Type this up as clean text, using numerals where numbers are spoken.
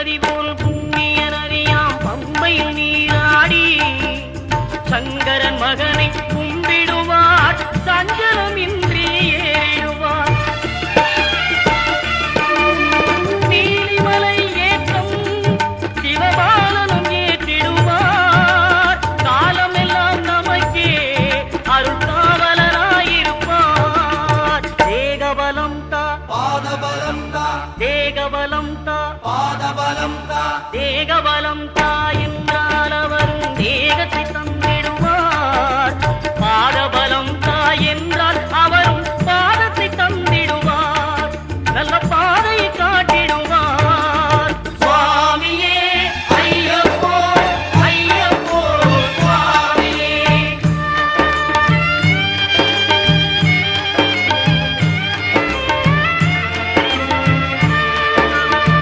நதி போல் புண்ணிய நதியாம் பம்பையில் நீராடி சங்கரன் மகனை கும்பிடுவார் சஞ்சலமின்றி ஏறிடுவார். நீலிமலை ஏற்றம் சிவபாலனும் ஏற்றிடுவார். காலமெல்லாம் நமக்கே அருள்காவலராயிருப்பார். தேகபலம் தா பாதபலம் தா தேகபலம் தா பாதபலம் தா தேகபலம் தா